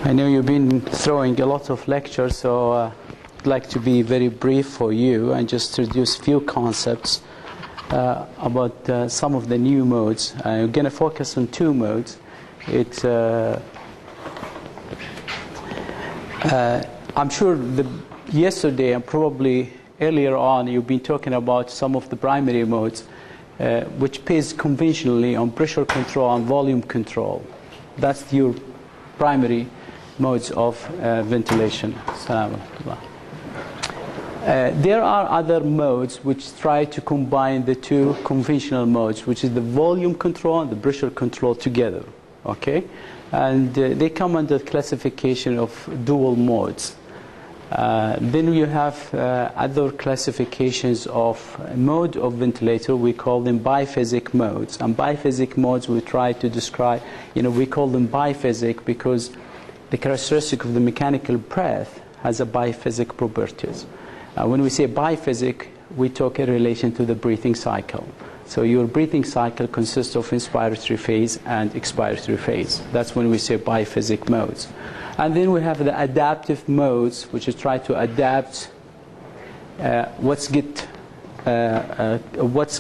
I know you've been throwing a lot of lectures, so I'd like to be very brief for you and just introduce a few concepts about some of the new modes. I'm going to focus on two modes. It's I'm sure yesterday and probably earlier on you've been talking about some of the primary modes which based conventionally on pressure control and volume control. That's your primary modes of ventilation. There are other modes which try to combine the two conventional modes, which is the volume control and the pressure control together. Okay, and they come under classification of dual modes. Then you have other classifications of mode of ventilator. We call them biphasic modes. And biphasic modes we try to describe, we call them biphasic because the characteristic of the mechanical breath has a biphasic properties. When we say biphasic, we talk in relation to the breathing cycle. So your breathing cycle consists of inspiratory phase and expiratory phase. That's when we say biphasic modes. And then we have the adaptive modes, which is try to adapt what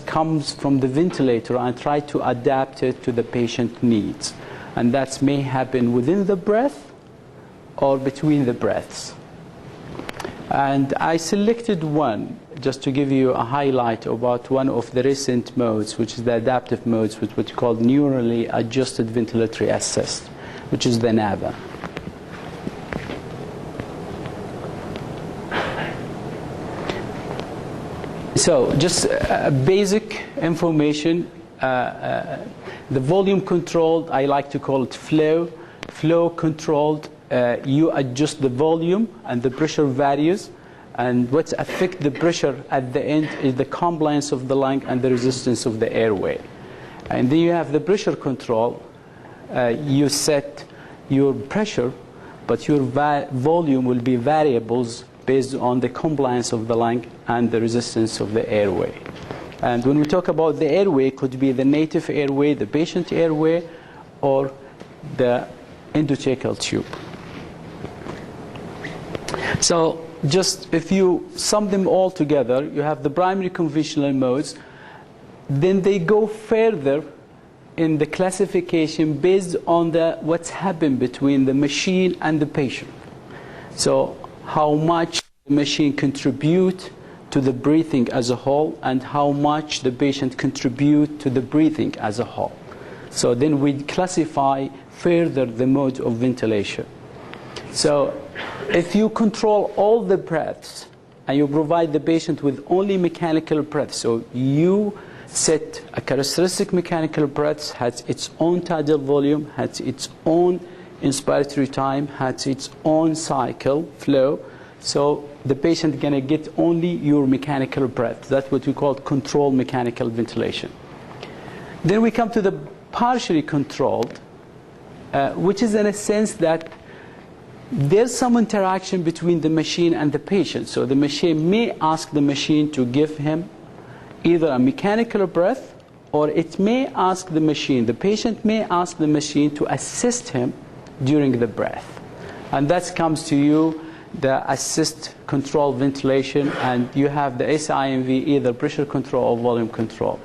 comes from the ventilator and try to adapt it to the patient needs. And that may happen within the breath or between the breaths. And I selected one just to give you a highlight about one of the recent modes, which is the adaptive modes, which we call neurally adjusted ventilatory assist, which is the NAVA. So just basic information, the volume controlled, I like to call it flow controlled. You adjust the volume and the pressure varies, and what affects the pressure at the end is the compliance of the lung and the resistance of the airway. And then you have the pressure control. You set your pressure, but your volume will be variables based on the compliance of the lung and the resistance of the airway. And when we talk about the airway, it could be the native airway, the patient airway, or the endotracheal tube. So just if you sum them all together, you have the primary conventional modes. Then they go further in the classification based on what's happened between the machine and the patient. So how much the machine contribute to the breathing as a whole and how much the patient contribute to the breathing as a whole. So then we classify further the mode of ventilation. So if you control all the breaths and you provide the patient with only mechanical breaths, so you set a characteristic mechanical breath, has its own tidal volume, has its own inspiratory time, has its own cycle flow, so the patient gonna get only your mechanical breath. That's what we call controlled mechanical ventilation. Then we come to the partially controlled, which is in a sense that there's some interaction between the machine and the patient. So the machine may ask the machine to give him either a mechanical breath, or it may ask the machine, the patient may ask the machine to assist him during the breath. And that comes to you, the assist control ventilation, and you have the SIMV, either pressure control or volume control.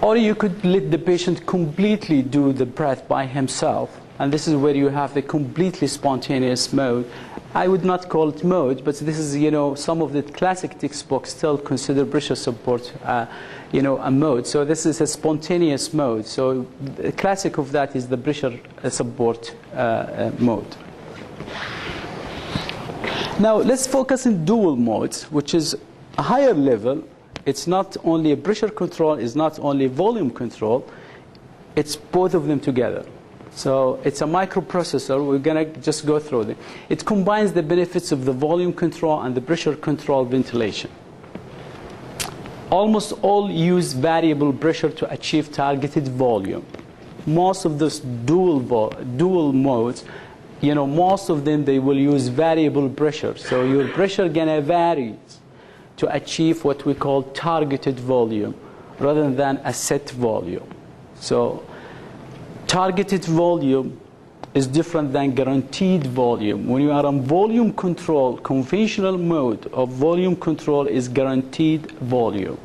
Or you could let the patient completely do the breath by himself. And this is where you have the completely spontaneous mode. I would not call it mode, but this is, some of the classic textbooks still consider pressure support, a mode. So this is a spontaneous mode. So the classic of that is the pressure support mode. Now let's focus on dual modes, which is a higher level. It's not only a pressure control, it's not only volume control, it's both of them together. So it's a microprocessor. We're going to just go through them. It combines the benefits of the volume control and the pressure control ventilation. Almost all use variable pressure to achieve targeted volume. Most of those dual modes, most of them, they will use variable pressure. So your pressure going to vary to achieve what we call targeted volume rather than a set volume. So targeted volume is different than guaranteed volume. When you are on volume control, conventional mode of volume control is guaranteed volume.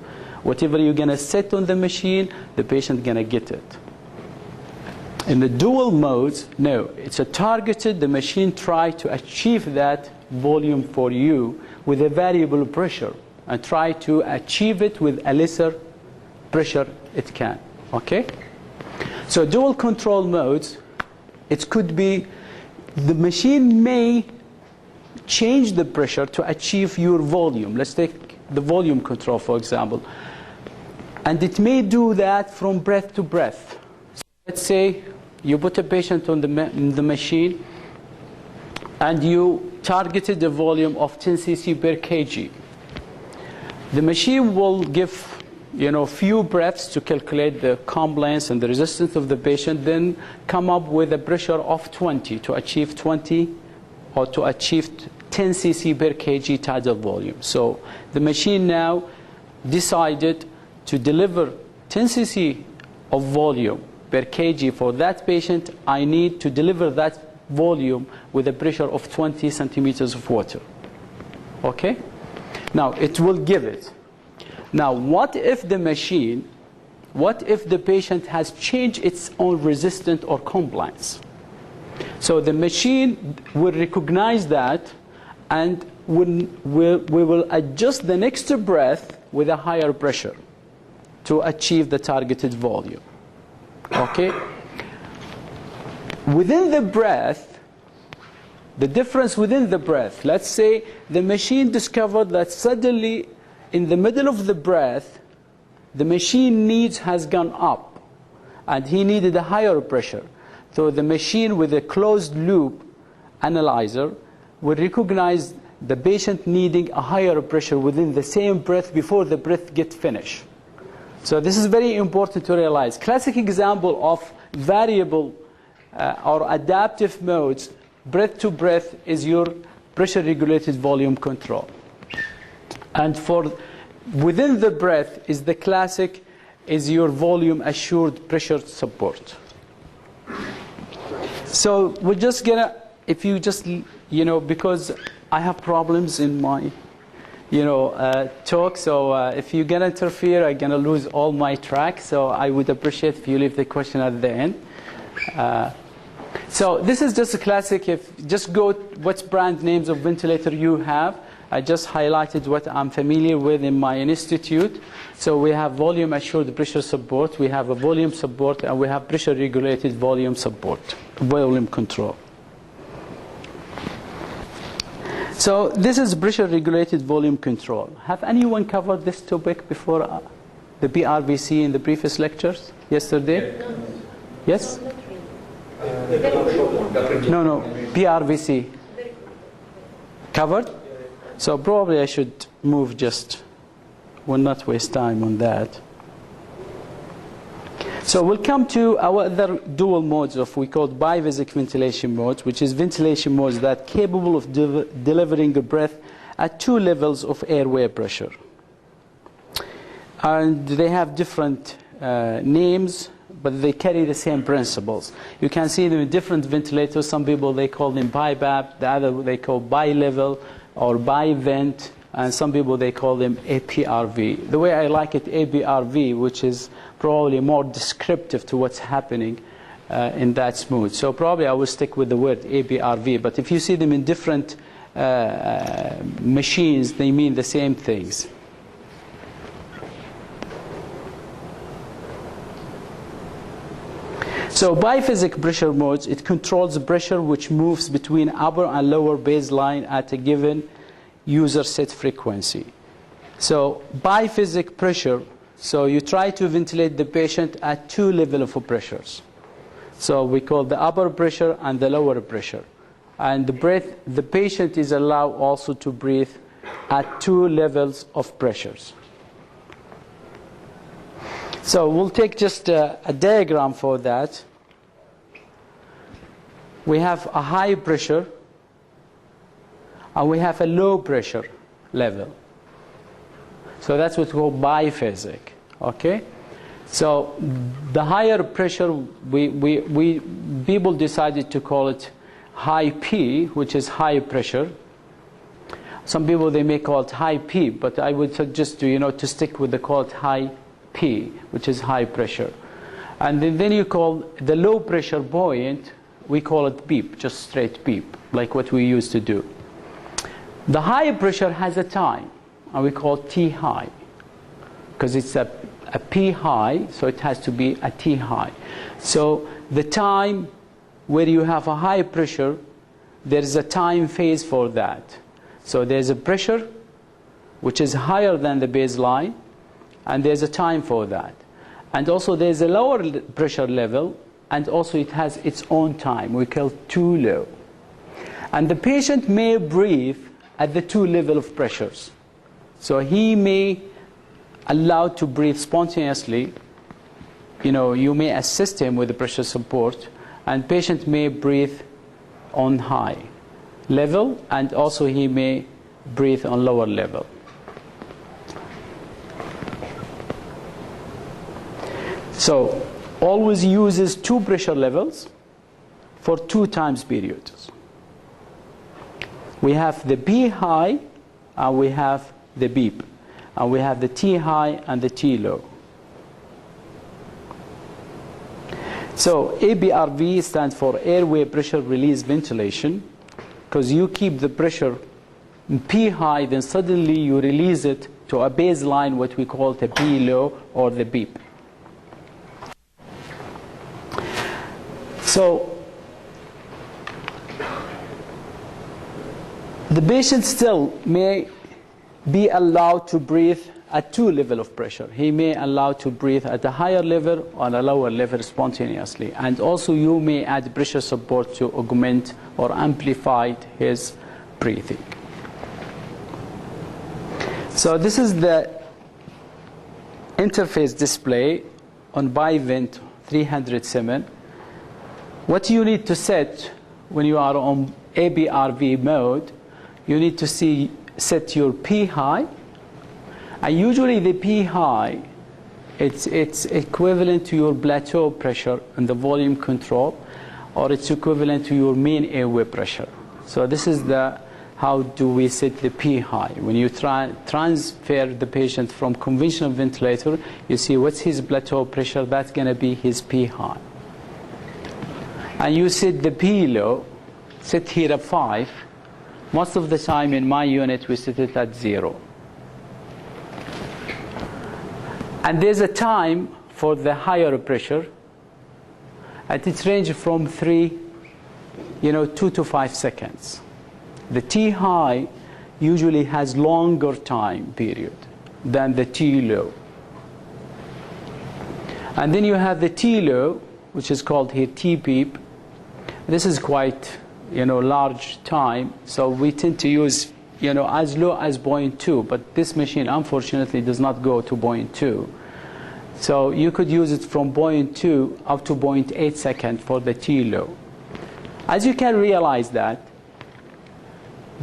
Whatever you're going to set on the machine, the patient going to get it. In the dual modes, no, it's a targeted, the machine try to achieve that volume for you with a variable pressure and try to achieve it with a lesser pressure it can, okay? So dual control modes, it could be the machine may change the pressure to achieve your volume. Let's take the volume control, for example. And it may do that from breath to breath. So let's say you put a patient on the machine and you targeted a volume of 10 cc per kg. The machine will give few breaths to calculate the compliance and the resistance of the patient, then come up with a pressure of 20 to achieve 20 or to achieve 10 cc per kg tidal volume. So the machine now decided to deliver 10 cc of volume per kg for that patient. I need to deliver that volume with a pressure of 20 centimeters of water. Okay? Now it will give it. Now, what if the patient has changed its own resistance or compliance? So the machine will recognize that and we will adjust the next breath with a higher pressure to achieve the targeted volume. Okay? Within the breath, the difference within the breath, let's say the machine discovered that suddenly in the middle of the breath, the machine needs has gone up and he needed a higher pressure. So the machine with a closed loop analyzer will recognize the patient needing a higher pressure within the same breath before the breath gets finished. So this is very important to realize. Classic example of variable or adaptive modes, breath to breath, is your pressure regulated volume control. And for within the breath is the classic, is your volume assured pressure support. So we're just gonna, if you just, because I have problems in my, talk, so if you're gonna interfere, I'm gonna lose all my track, so I would appreciate if you leave the question at the end. So this is just a classic, just go what brand names of ventilator you have. I just highlighted what I'm familiar with in my institute. So we have volume assured pressure support, we have a volume support, and we have pressure regulated volume support, volume control. So this is pressure regulated volume control. Have anyone covered this topic before the PRVC in the previous lectures yesterday? Yes? No, PRVC. Covered? So probably I should move, just will not waste time on that. So we'll come to our other dual modes of we call biphasic ventilation modes, which is ventilation modes that are capable of delivering a breath at 2 levels of airway pressure. And they have different names, but they carry the same principles. You can see them in different ventilators. Some people, they call them BiVAP, the other they call bi-level or bi-vent, and some people, they call them APRV. The way I like it, APRV, which is probably more descriptive to what's happening in that smooth. So probably I will stick with the word APRV, but if you see them in different machines, they mean the same things. So biphasic pressure modes, it controls the pressure which moves between upper and lower baseline at a given user set frequency. So biphasic pressure, so you try to ventilate the patient at 2 levels of pressures. So we call the upper pressure and the lower pressure. And the patient is allowed also to breathe at 2 levels of pressures. So we'll take just a diagram for that. We have a high pressure and we have a low pressure level. So that's what we call biphasic. Okay? So the higher pressure, people decided to call it high P, which is high pressure. Some people, they may call it high P, but I would suggest to stick with the call it high P, which is high pressure. And then you call the low pressure buoyant, we call it beep, just straight beep, like what we used to do. The high pressure has a time, and we call it T high, because it's a P high, so it has to be a T high. So the time where you have a high pressure, there is a time phase for that. So there's a pressure which is higher than the baseline, and there's a time for that. And also there's a lower pressure level, and also it has its own time. We call it too low. And the patient may breathe at the two level of pressures. So he may allow to breathe spontaneously. You may assist him with the pressure support, and patient may breathe on high level, and also he may breathe on lower level. So always uses two pressure levels for 2 times periods. We have the P high, and we have the beep, and we have the T high and the T low. So ABRV stands for airway pressure release ventilation, because you keep the pressure P high, then suddenly you release it to a baseline, what we call the P low or the beep. So the patient still may be allowed to breathe at 2 levels of pressure. He may allow to breathe at a higher level or a lower level spontaneously. And also you may add pressure support to augment or amplify his breathing. So this is the interface display on BiVent 307. What you need to set when you are on ABRV mode, you need to set your P high. And usually the P high, it's equivalent to your plateau pressure and the volume control, or it's equivalent to your main airway pressure. So this is how do we set the P high. When you transfer the patient from conventional ventilator, you see what's his plateau pressure, that's going to be his P high. And you set the P low, set here at 5. Most of the time in my unit we set it at 0. And there's a time for the higher pressure, and it ranges from 2 to 5 seconds. The T high usually has longer time period than the T low. And then you have the T low, which is called here T beep. This is quite large time, so we tend to use as low as 0.2, but this machine unfortunately does not go to 0.2. So you could use it from 0.2 up to 0.8 seconds for the T low. As you can realize that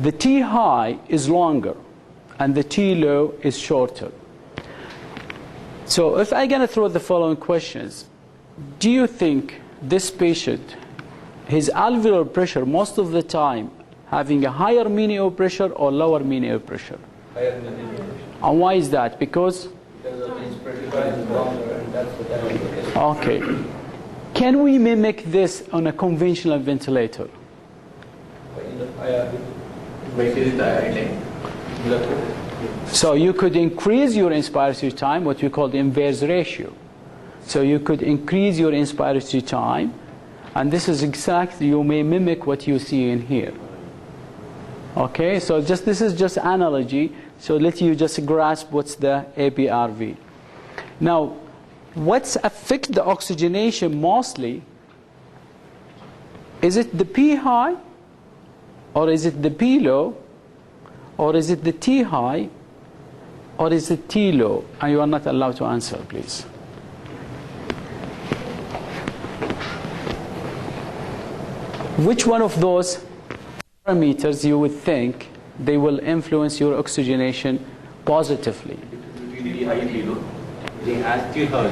the T high is longer and the T low is shorter. So if I'm going to throw the following questions, do you think this patient, his alveolar pressure most of the time having a higher mean air pressure or lower mean air pressure? Higher mean air pressure. And why is that? Because of his pressure is longer, and that's the time. Okay. Can we mimic this on a conventional ventilator? So you could increase your inspiratory time, what we call the inverse ratio. So you could increase your inspiratory time, and this is exactly, you may mimic what you see in here. Okay, so this is just analogy, so let you just grasp what's the ABRV. Now, what's affect the oxygenation mostly? Is it the P high, or is it the P low, or is it the T high, or is it T low? And you are not allowed to answer, please. Which one of those parameters you would think they will influence your oxygenation positively? Too high. Too high.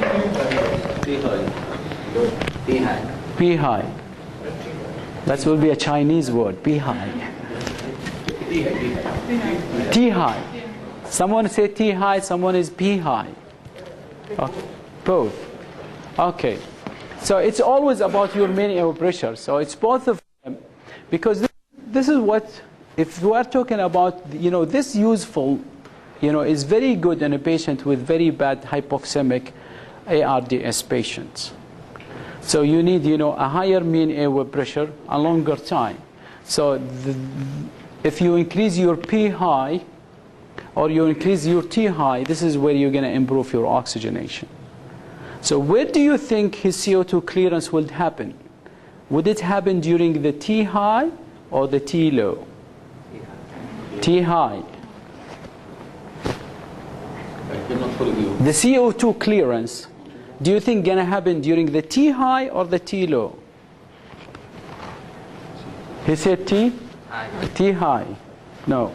Too high. P high. That will be a Chinese word. P high. T high. Someone say T high, someone is P high. Okay. Both. Okay. So it's always about your main air pressure. So it's both of them, because this is what, if we are talking about, this useful, is very good in a patient with very bad hypoxemic ARDS patients. So you need, a higher mean airway pressure, a longer time. So if you increase your P high or you increase your T high, this is where you're going to improve your oxygenation. So where do you think his CO2 clearance will happen? Would it happen during the T high or the T low? T high. The CO2 clearance, do you think gonna happen during the T high or the T low? He said T? T high. No.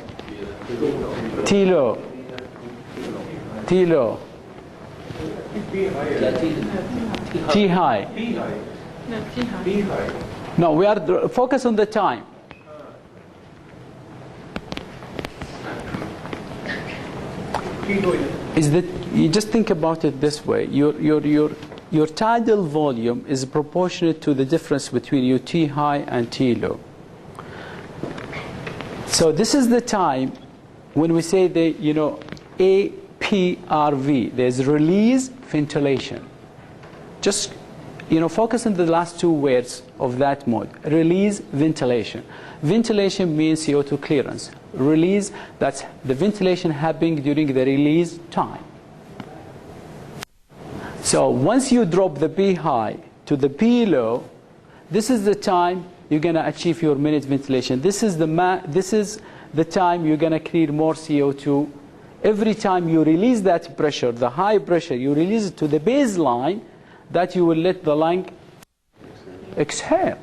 T low. T low. T high. No, T high. No, we are focused on the time. Is that you just think about it this way? Your tidal volume is proportionate to the difference between your T high and T low. So this is the time when we say the APRV. There's release ventilation. Just focus on the last two words of that mode. Release ventilation. Ventilation means CO2 clearance. Release, that's the ventilation happening during the release time. So once you drop the P high to the P low, this is the time you're going to achieve your minute ventilation. This is the time you're going to clear more CO2. Every time you release that pressure, the high pressure, you release it to the baseline, that you will let the lung exhale,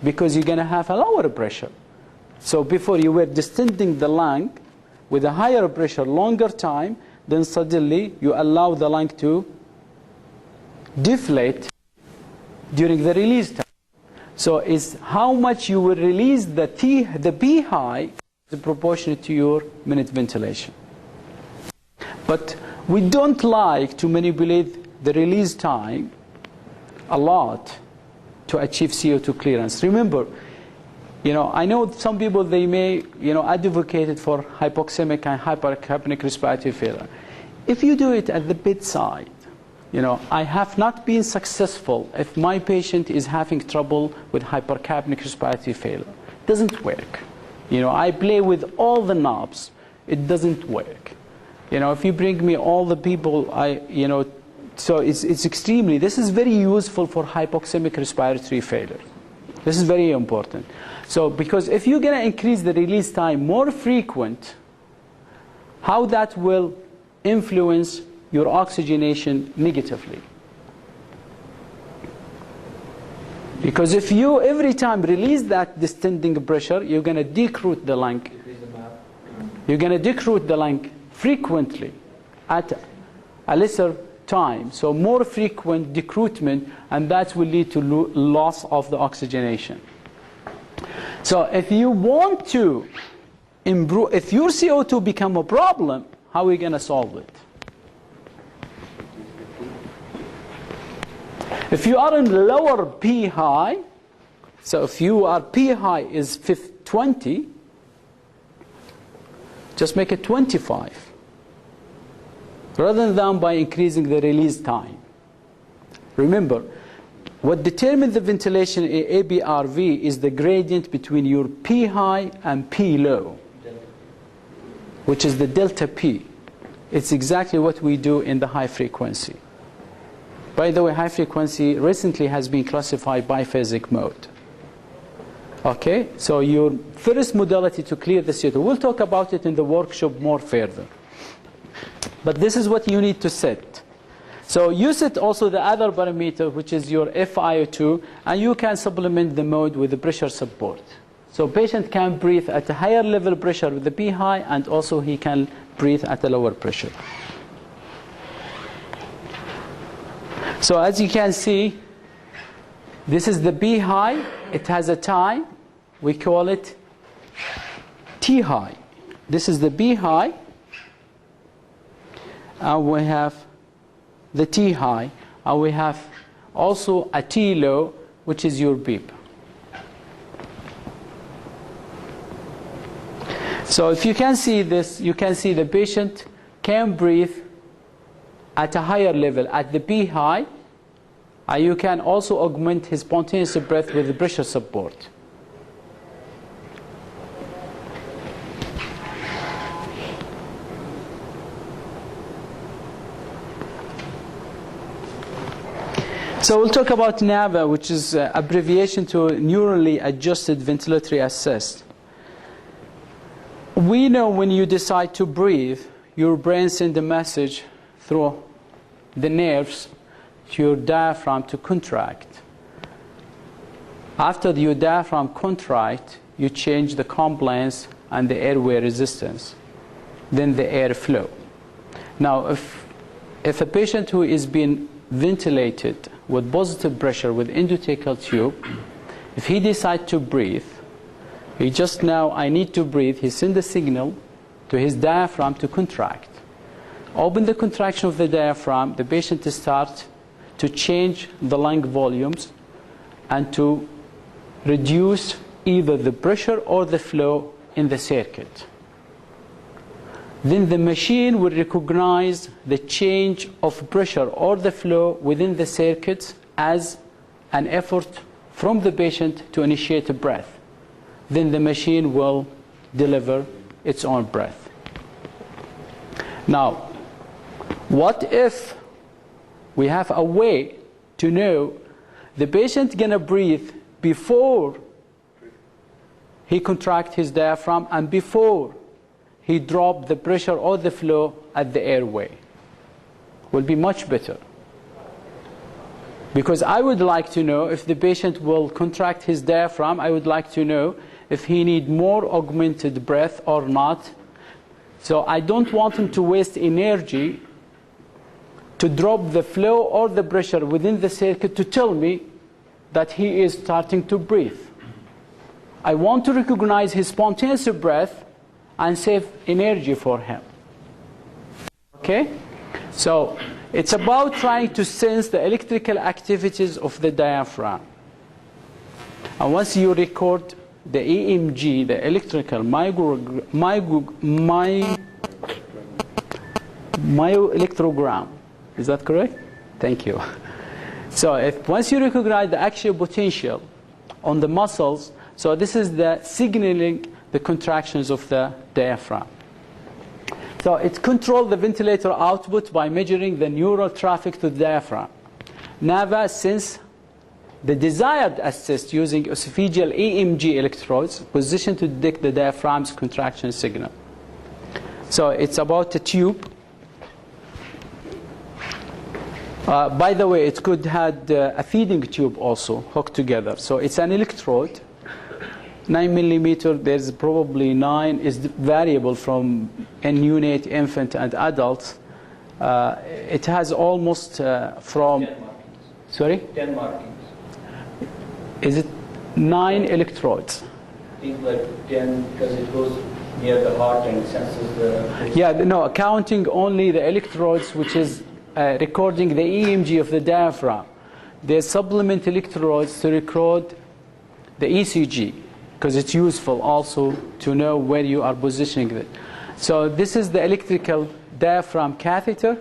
because you're going to have a lower pressure. So before you were distending the lung with a higher pressure, longer time, then suddenly you allow the lung to deflate during the release time. So is how much you will release the P high is proportionate to your minute ventilation. But we don't like to manipulate the release time a lot to achieve CO2 clearance. Remember, I know some people, they may, advocate for hypoxemic and hypercapnic respiratory failure. If you do it at the bedside, I have not been successful if my patient is having trouble with hypercapnic respiratory failure. It doesn't work. I play with all the knobs. It doesn't work. If you bring me all the people, so it's extremely, this is very useful for hypoxemic respiratory failure. This is very important. So because if you're going to increase the release time more frequent, how that will influence your oxygenation negatively. Because if you every time release that distending pressure, you're going to decruit the lung. You're going to decruit the lung frequently at a lesser time. So more frequent decruitment, and that will lead to loss of the oxygenation. So if you want to improve, if your CO2 become a problem, how are we going to solve it? If you are in lower P high, so if you are P high is 20, just make it 25. Rather than by increasing the release time. Remember, what determines the ventilation in ABRV is the gradient between your P high and P low, which is the delta P. It's exactly what we do in the high frequency. By the way, high frequency recently has been classified biphasic mode. Okay, so your first modality to clear the CO2, we'll talk about it in the workshop more further. But this is what you need to set. So you set also the other parameter, which is your FiO2, and you can supplement the mode with the pressure support. So patient can breathe at a higher level pressure with the P high, and also he can breathe at a lower pressure. So as you can see, this is the B high. It has a time. We call it T high. This is the B high. And we have the T high. And we have also a T low, which is your beep. So if you can see this, you can see the patient can breathe at a higher level, at the B high, and you can also augment his spontaneous breath with the pressure support. So we'll talk about NAVA, which is abbreviation to neurally adjusted ventilatory assist. We know when you decide to breathe, your brain sends a message through the nerves to your diaphragm to contract. After your diaphragm contract, you change the compliance and the airway resistance, then the airflow. Now, if a patient who is being ventilated with positive pressure with endotracheal tube, if he decides to breathe, he just now, I need to breathe, he sends a signal to his diaphragm to contract. Open the contraction of the diaphragm, the patient starts to change the lung volumes and to reduce either the pressure or the flow in the circuit. Then the machine will recognize the change of pressure or the flow within the circuit as an effort from the patient to initiate a breath. Then the machine will deliver its own breath. Now, what if we have a way to know the patient gonna breathe before he contracts his diaphragm and before he drops the pressure or the flow at the airway? Will be much better. Because I would like to know if the patient will contract his diaphragm, I would like to know if he needs more augmented breath or not. So I don't want him to waste energy to drop the flow or the pressure within the circuit to tell me that he is starting to breathe. I want to recognize his spontaneous breath and save energy for him. Okay? So it's about trying to sense the electrical activities of the diaphragm. And once you record the EMG, the electrical myoelectrogram, is that correct? Thank you. So once you recognize the actual potential on the muscles, so this is the signaling the contractions of the diaphragm. So it controls the ventilator output by measuring the neural traffic to the diaphragm. NAVA senses the desired assist using esophageal EMG electrodes positioned to detect the diaphragm's contraction signal. So it's about a tube. By the way, it could have a feeding tube also hooked together. So it's an electrode, 9 millimeter. There's probably 9 is variable from a neonate, infant, and adults. It has almost from 10 markings. Sorry. 10 markings. Is it 9 electrodes? I think like 10 because it goes near the heart and senses the... Yeah, no, counting only the electrodes, which is recording the EMG of the diaphragm. They supplement electrodes to record the ECG, because it's useful also to know where you are positioning it. So this is the electrical diaphragm catheter.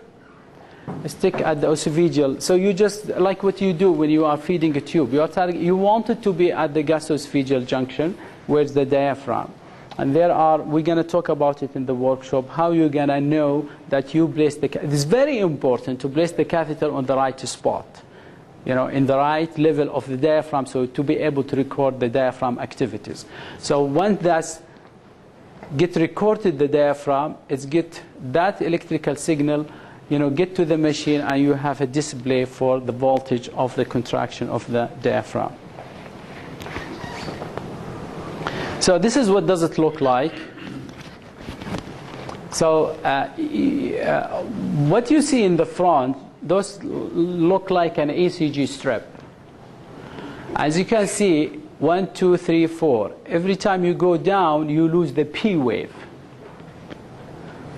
Stick at the esophageal. So you just, like what you do when you are feeding a tube. You want it to be at the gastroesophageal junction, where's the diaphragm. And we're going to talk about it in the workshop, how you're going to know that you place it's very important to place the catheter on the right spot, in the right level of the diaphragm, so to be able to record the diaphragm activities. So once that's get recorded, the diaphragm, it's get that electrical signal, get to the machine, and you have a display for the voltage of the contraction of the diaphragm. So this is what does it look like. So what you see in the front, those look like an ECG strip. As you can see, 1, 2, 3, 4. Every time you go down, you lose the P wave.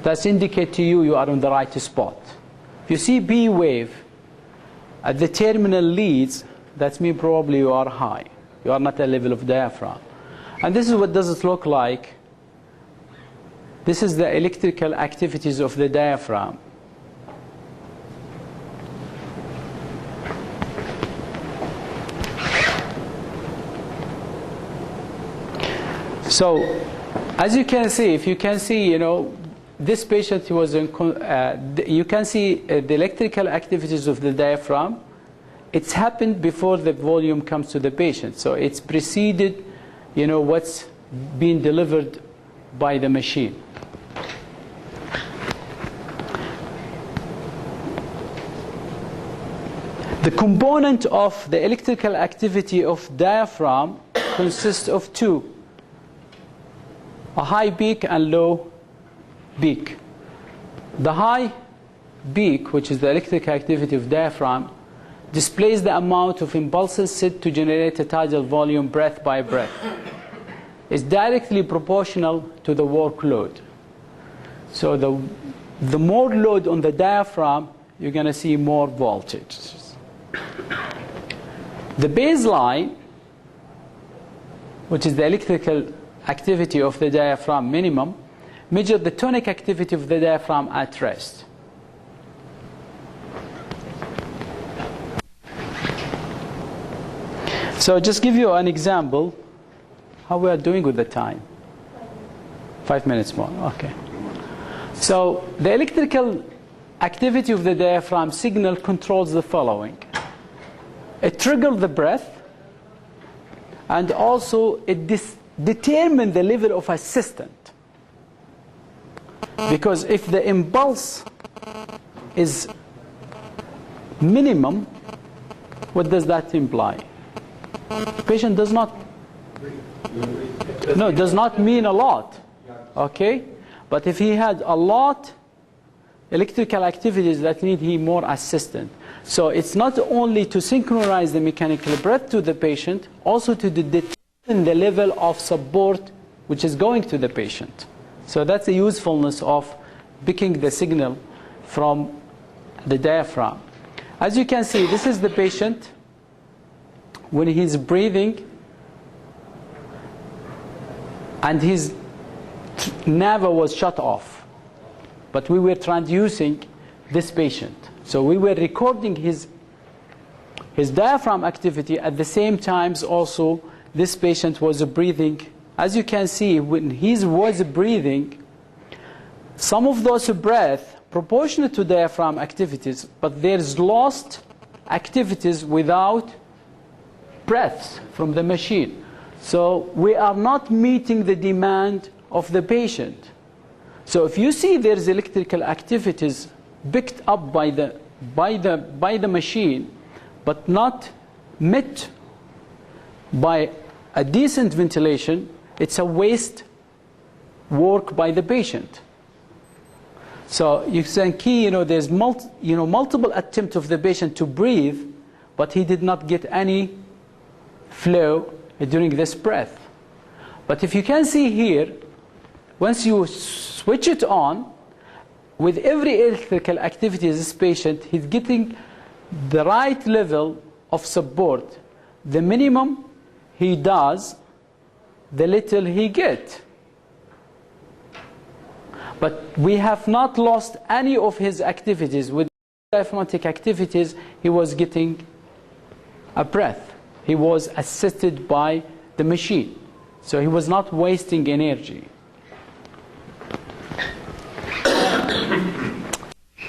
That's indicate to you are on the right spot. If you see B wave at the terminal leads, that means probably you are high. You are not at level of diaphragm. And this is what does it look like. This is the electrical activities of the diaphragm. So, as you can see, if you can see, this patient he was in, you can see the electrical activities of the diaphragm. It's happened before the volume comes to the patient. So it's preceded, what's being delivered by the machine. The component of the electrical activity of diaphragm consists of two: a high peak and low peak. The high peak, which is the electrical activity of diaphragm, displays the amount of impulses set to generate a tidal volume breath by breath. It's directly proportional to the workload. So the more load on the diaphragm, you're going to see more voltage. The baseline, which is the electrical activity of the diaphragm minimum, measure the tonic activity of the diaphragm at rest. So just give you an example how we are doing with the time. 5 minutes more. Okay. So the electrical activity of the diaphragm signal controls the following. It triggers the breath, and also it determines the level of assistance. Because if the impulse is minimum, what does that imply? The patient does not mean a lot. Okay? But if he had a lot electrical activities, that need he more assistance. So it's not only to synchronize the mechanical breath to the patient, also to determine the level of support which is going to the patient. So that's the usefulness of picking the signal from the diaphragm. As you can see, this is the patient when he's breathing and his navel was shut off. But we were transducing this patient. So we were recording his diaphragm activity. At the same time, also, this patient was breathing. As you can see, when he was breathing, some of those breaths proportionate to diaphragm activities, but there's lost activities without breaths from the machine. So we are not meeting the demand of the patient. So if you see there's electrical activities picked up by the machine, but not met by a decent ventilation, it's a waste work by the patient. So you can see, there's multiple attempts of the patient to breathe, but he did not get any flow during this breath. But if you can see here, once you switch it on, with every electrical activity of this patient, he's getting the right level of support. The minimum he does, the little he gets. But we have not lost any of his activities. With diaphragmatic activities, he was getting a breath. He was assisted by the machine. So he was not wasting energy.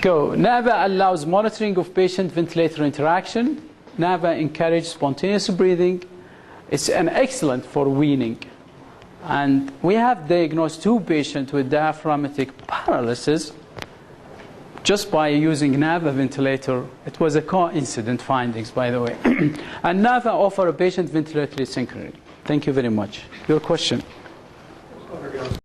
NAVA allows monitoring of patient-ventilator interaction. NAVA encourages spontaneous breathing. It's an excellent for weaning. And we have diagnosed 2 patients with diaphragmatic paralysis just by using NAVA ventilator. It was a coincident findings, by the way. And NAVA offer a patient ventilatory synchrony. Thank you very much. Your question?